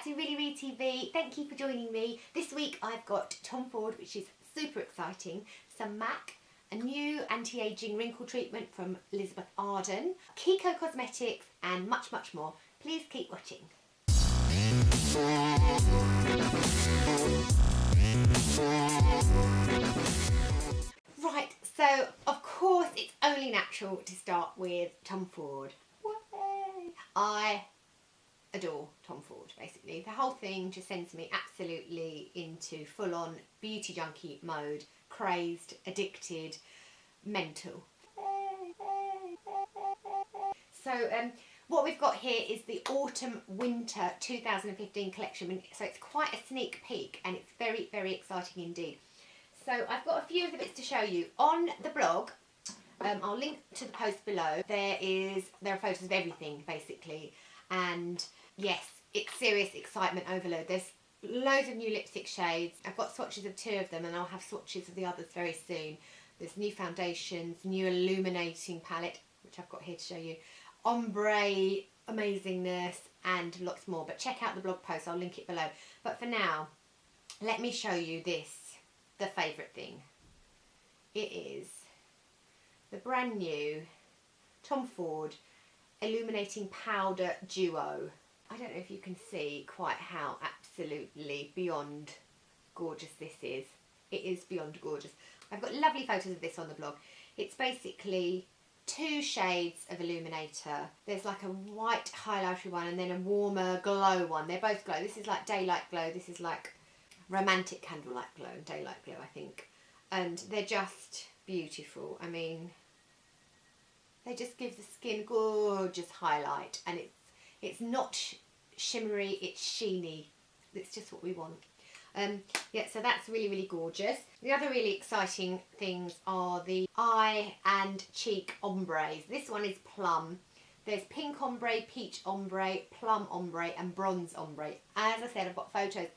back to ReallyRee TV. Thank you for joining me. This week I've got Tom Ford, which is super exciting, some MAC, a new anti-aging wrinkle treatment from Elizabeth Arden, Kiko Cosmetics and much, much more. Please keep watching. Right, so of course it's only natural to start with Tom Ford. Way. I adore Tom Ford, basically. The whole thing just sends me absolutely into full-on beauty junkie mode, crazed, addicted, mental. So what we've got here is the Autumn-Winter 2015 collection, so it's quite a sneak peek and it's very, very exciting indeed. So I've got a few of the bits to show you. On the blog, I'll link to the post below, there are photos of everything basically, and yes, it's serious excitement overload. There's loads of new lipstick shades. I've got swatches of 2 of them and I'll have swatches of the others very soon. There's new foundations, new illuminating palette, which I've got here to show you, ombre amazingness and lots more, but check out the blog post, I'll link it below. But for now, let me show you this, the favourite thing. It is the brand new Tom Ford Illuminating Powder Duo. I don't know if you can see quite how absolutely beyond gorgeous this is. It is beyond gorgeous. I've got lovely photos of this on the blog. It's basically 2 shades of illuminator. There's like a white highlighter one and then a warmer glow one. They're both glow. This is like daylight glow. This is like romantic candlelight glow and daylight glow, I think. And they're just beautiful. I mean, they just give the skin gorgeous highlight, and it's not shimmery, it's sheeny. It's just what we want. Yeah, so that's really, really gorgeous. The other really exciting things are the eye and cheek ombres. This one is plum. There's pink ombre, peach ombre, plum ombre and bronze ombre. As I said, I've got photos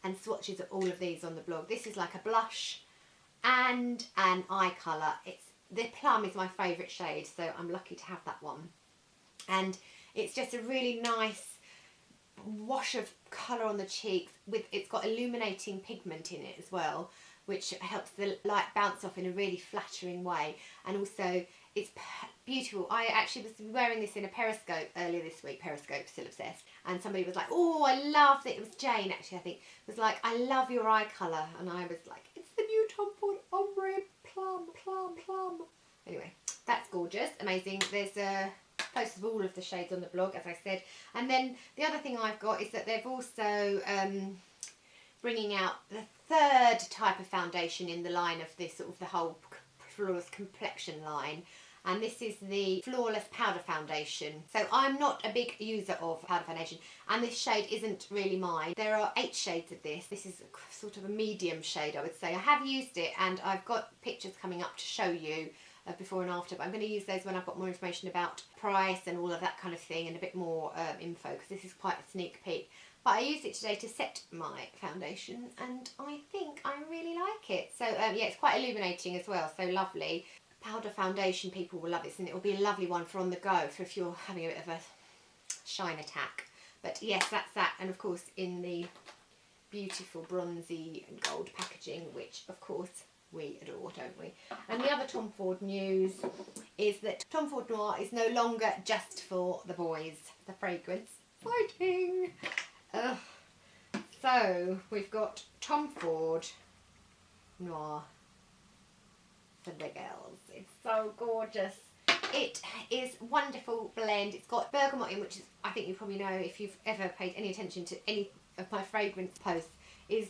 and swatches of all of these on the blog. This is like a blush and an eye colour. The plum is my favourite shade, so I'm lucky to have that one. And it's just a really nice wash of colour on the cheeks. It's got illuminating pigment in it as well, which helps the light bounce off in a really flattering way. And also it's beautiful. I actually was wearing this in a Periscope earlier this week. Periscope, still obsessed. And somebody was like, oh, I love it. It was Jane actually, I think, was like, I love your eye colour. And I was like, it's the new Tom Ford ombre plum. Anyway, that's gorgeous, amazing. There's posts of all of the shades on the blog, as I said. And then the other thing I've got is that they've also bringing out the 3rd type of foundation in the line of this sort of the whole flawless complexion line. And this is the Flawless Powder Foundation. So I'm not a big user of powder foundation, and this shade isn't really mine. There are 8 shades of this. This is sort of a medium shade, I would say. I have used it and I've got pictures coming up to show you before and after, but I'm going to use those when I've got more information about price and all of that kind of thing and a bit more info, because this is quite a sneak peek. But I used it today to set my foundation and I think I really like it. So yeah, it's quite illuminating as well, so lovely. Powder foundation, people will love this, and it will be a lovely one for on the go, for if you're having a bit of a shine attack. But yes, that's that, and of course in the beautiful bronzy and gold packaging, which of course we adore, don't we? And the other Tom Ford news is that Tom Ford Noir is no longer just for the boys. The fragrance, exciting! So we've got Tom Ford Noir for the girls. It's so gorgeous. It is a wonderful blend. It's got bergamot in, which is, I think you probably know if you've ever paid any attention to any of my fragrance posts, is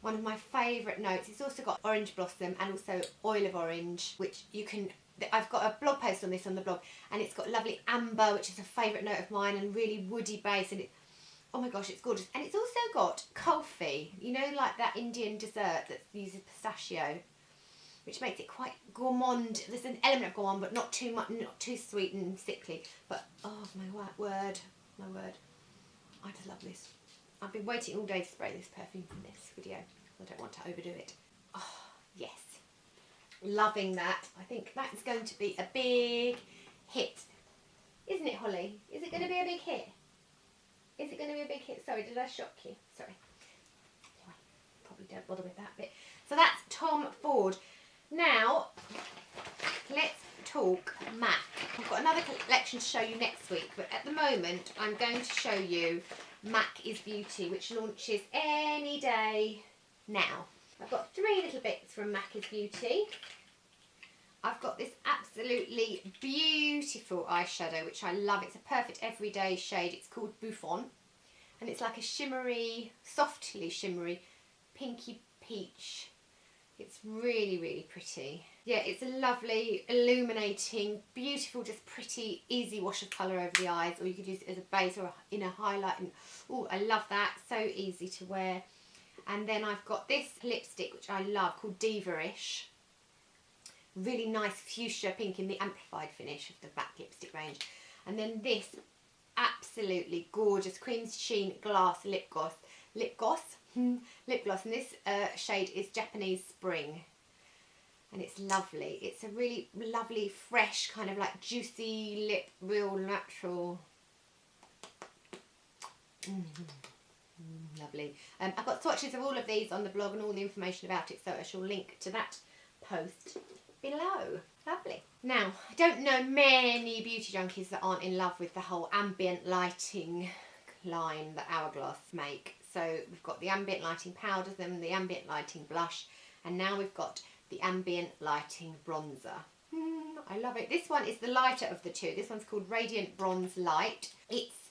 one of my favourite notes. It's also got orange blossom and also oil of orange, which you can, I've got a blog post on this on the blog, and it's got lovely amber, which is a favourite note of mine, and really woody base, and it, oh my gosh, it's gorgeous. And it's also got kulfi, you know, like that Indian dessert that uses pistachio, which makes it quite gourmand. There's an element of gourmand, but not too much, not too sweet and sickly. But oh my word, I just love this. I've been waiting all day to spray this perfume for this video. I don't want to overdo it. Oh, yes. Loving that. I think that's going to be a big hit. Isn't it, Holly? Is it going to be a big hit? Is it going to be a big hit? Sorry, did I shock you? Sorry. Probably don't bother with that bit. So that's Tom Ford. Now, let's talk MAC. I've got another collection to show you next week, but at the moment I'm going to show you MAC is Beauty, which launches any day now. I've got 3 little bits from MAC is Beauty. I've got this absolutely beautiful eyeshadow, which I love. It's a perfect everyday shade. It's called Bouffon, and it's like a shimmery, softly shimmery, pinky peach. It's really, really pretty. Yeah, it's a lovely, illuminating, beautiful, just pretty, easy wash of colour over the eyes, or you could use it as a base or in a highlight. And oh, I love that. So easy to wear. And then I've got this lipstick, which I love, called Diva-ish. Really nice fuchsia pink in the amplified finish of the MAC lipstick range. And then this absolutely gorgeous cream sheen glass lip gloss. Lip gloss, and this shade is Japanese Spring, and it's lovely. It's a really lovely, fresh, kind of like juicy lip, real natural. Lovely. I've got swatches of all of these on the blog and all the information about it, so I shall link to that post below. Lovely. Now, I don't know many beauty junkies that aren't in love with the whole ambient lighting line that Hourglass make. So we've got the ambient lighting powders, then the ambient lighting blush, and now we've got the ambient lighting bronzer. I love it. This one is the lighter of the two. This one's called Radiant Bronze Light. It's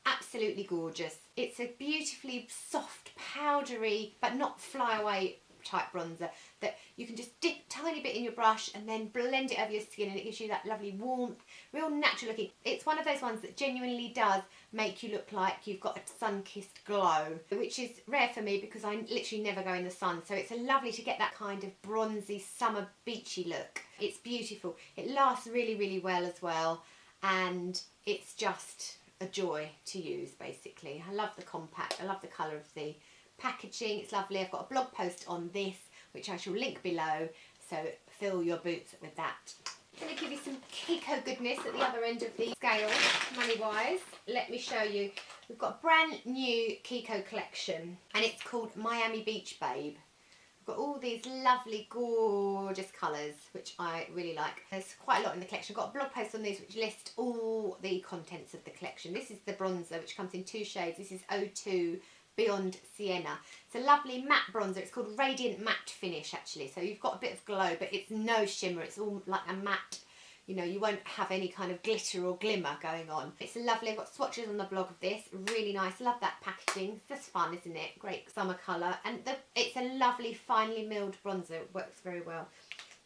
absolutely gorgeous. It's a beautifully soft, powdery, but not fly away type bronzer that you can just dip a tiny bit in your brush and then blend it over your skin, and it gives you that lovely warmth, real natural looking. It's one of those ones that genuinely does make you look like you've got a sun-kissed glow, which is rare for me because I literally never go in the sun, so it's lovely to get that kind of bronzy summer beachy look. It's beautiful. It lasts really, really well as well, and it's just a joy to use basically. I love the compact, I love the colour of the packaging, it's lovely. I've got a blog post on this which I shall link below, so fill your boots with that. I'm going to give you some Kiko goodness at the other end of the scale, money wise. Let me show you. We've got a brand new Kiko collection, and it's called Miami Beach Babe. We've got all these lovely, gorgeous colours, which I really like. There's quite a lot in the collection. I've got a blog post on these which list all the contents of the collection. This is the bronzer, which comes in 2 shades. This is 02 Beyond Sienna. It's a lovely matte bronzer. It's called Radiant Matte Finish actually. So you've got a bit of glow, but it's no shimmer. It's all like a matte, you know, you won't have any kind of glitter or glimmer going on. It's lovely. I've got swatches on the blog of this. Really nice. Love that packaging. It's just fun, isn't it? Great summer colour. And it's a lovely finely milled bronzer. It works very well.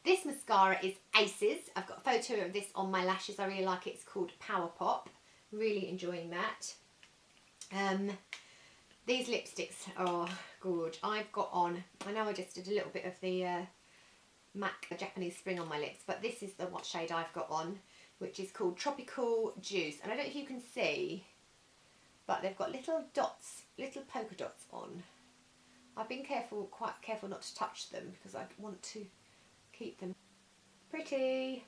This mascara is Aces. I've got a photo of this on my lashes. I really like it. It's called Power Pop. Really enjoying that. These lipsticks are good. I've got on, I know I just did a little bit of the MAC Japanese Spring on my lips, but this is the what shade I've got on, which is called Tropical Juice. And I don't know if you can see, but they've got little dots, little polka dots on. I've been quite careful not to touch them because I want to keep them pretty.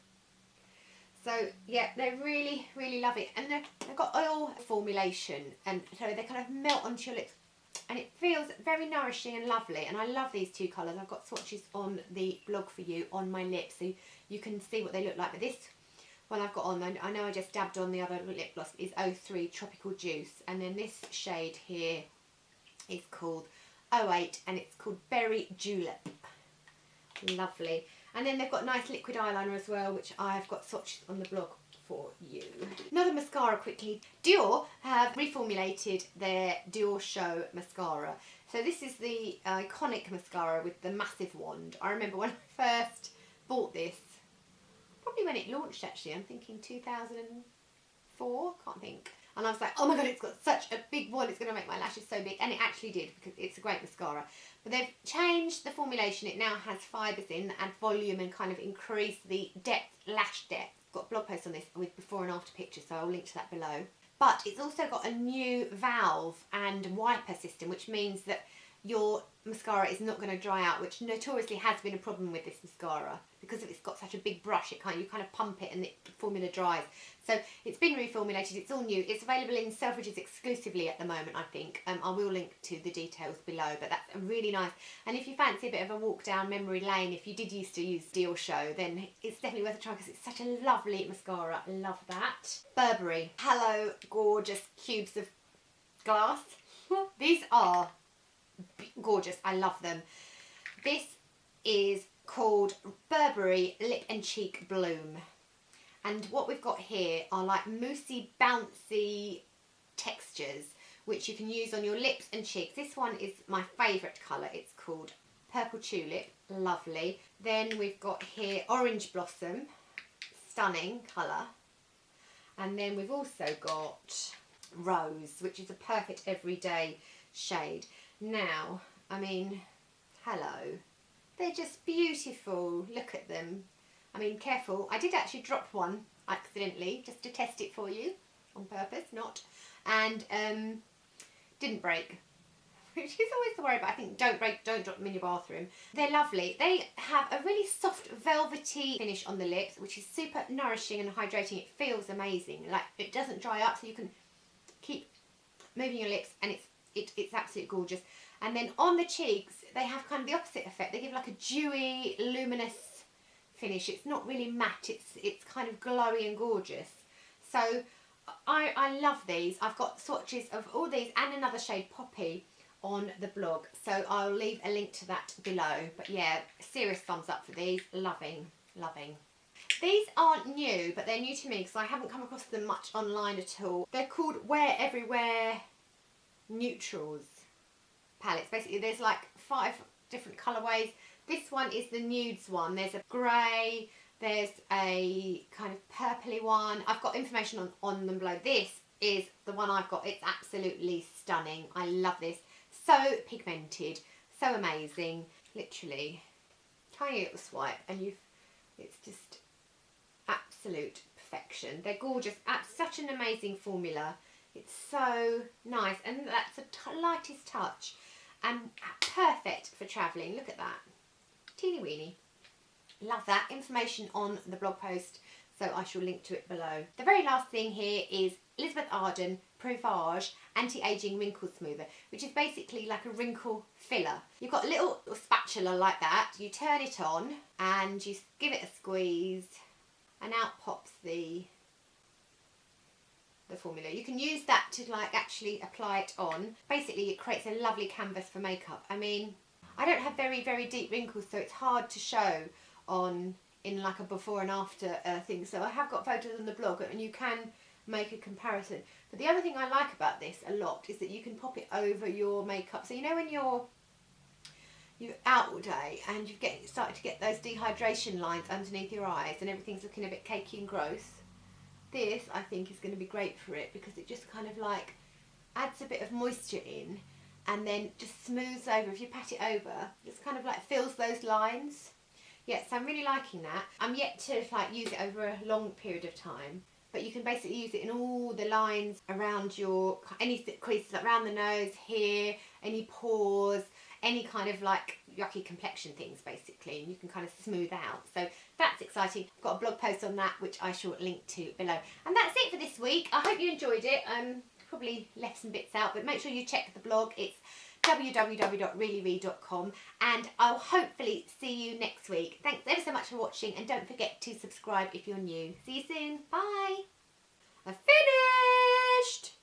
So yeah, they really, really love it, and they've got oil formulation, and so they kind of melt onto your lips, and it feels very nourishing and lovely. And I love these 2 colours. I've got swatches on the blog for you on my lips, so you can see what they look like. But this one I've got on, I know I just dabbed on the other lip gloss, is 03 Tropical Juice, and then this shade here is called 08, and it's called Berry Julep. Lovely. And then they've got nice liquid eyeliner as well, which I've got swatches on the blog for you. Another mascara quickly. Dior have reformulated their Dior Show mascara. So this is the iconic mascara with the massive wand. I remember when I first bought this, probably when it launched actually, I'm thinking 2004, can't think. And I was like, oh my god, it's got such a big wand, it's going to make my lashes so big. And it actually did, because it's a great mascara. But they've changed the formulation. It now has fibres in that add volume and kind of increase the depth, lash depth. I've got a blog post on this with before and after pictures, so I'll link to that below. But it's also got a new valve and wiper system, which means that your mascara is not going to dry out, which notoriously has been a problem with this mascara because it's got such a big brush. You kind of pump it and the formula dries. So it's been reformulated. It's all new. It's available in Selfridges exclusively at the moment, I think. I will link to the details below, but that's really nice. And if you fancy a bit of a walk down memory lane, if you did used to use Deal Show, then it's definitely worth a try because it's such a lovely mascara. I love that. Burberry. Hello, gorgeous cubes of glass. These are gorgeous. I love them. This is called Burberry Lip and Cheek Bloom. And what we've got here are like moussey, bouncy textures, which you can use on your lips and cheeks. This one is my favourite colour. It's called Purple Tulip. Lovely. Then we've got here Orange Blossom. Stunning colour. And then we've also got Rose, which is a perfect everyday shade. Now, I mean, hello. They're just beautiful. Look at them. I mean, careful. I did actually drop one accidentally just to test it for you on purpose, not. And didn't break, which is always the worry, but I think don't drop them in your bathroom. They're lovely. They have a really soft velvety finish on the lips, which is super nourishing and hydrating. It feels amazing. Like, it doesn't dry up, so you can keep moving your lips, and it's absolutely gorgeous. And then on the cheeks, they have kind of the opposite effect. They give like a dewy, luminous finish. It's not really matte. It's kind of glowy and gorgeous. So I love these. I've got swatches of all these and another shade, Poppy, on the blog. So I'll leave a link to that below. But yeah, serious thumbs up for these. Loving, loving. These aren't new, but they're new to me because I haven't come across them much online at all. They're called Wear Everywhere Neutrals palettes. Basically, there's like 5 different colourways. This one is the nudes one. There's a grey, there's a kind of purpley one. I've got information on them below. This is the one I've got. It's absolutely stunning. I love this. So pigmented, so amazing. Literally, tiny little swipe and it's just absolute perfection. They're gorgeous. Such an amazing formula. It's so nice, and that's the lightest touch and perfect for travelling. Look at that. Teeny weeny. Love that. Information on the blog post, so I shall link to it below. The very last thing here is Elizabeth Arden Provage Anti-Aging Wrinkle Smoother, which is basically like a wrinkle filler. You've got a little spatula like that. You turn it on and you give it a squeeze, and out pops the formula. You can use that to like actually apply it on. Basically, it creates a lovely canvas for makeup. I mean, I don't have very, very deep wrinkles, so it's hard to show in like a before and after thing. So I have got photos on the blog and you can make a comparison. But the other thing I like about this a lot is that you can pop it over your makeup. So you know when you're out all day and you've started to get those dehydration lines underneath your eyes and everything's looking a bit cakey and gross, this I think is going to be great for it because it just kind of like adds a bit of moisture in and then just smooths over. If you pat it over, it's kind of like fills those lines. Yeah, so I'm really liking that. I'm yet to like use it over a long period of time, but you can basically use it in all the lines around your, any creases like around the nose, here, any pores, any kind of like yucky complexion things basically, and you can kind of smooth out. So that's exciting. I've got a blog post on that which I shall link to below. And that's it for this week. I hope you enjoyed it. Probably left some bits out, but make sure you check the blog. It's www.ReallyRee.com, and I'll hopefully see you next week. Thanks ever so much for watching, and don't forget to subscribe if you're new. See you soon. Bye. I've finished.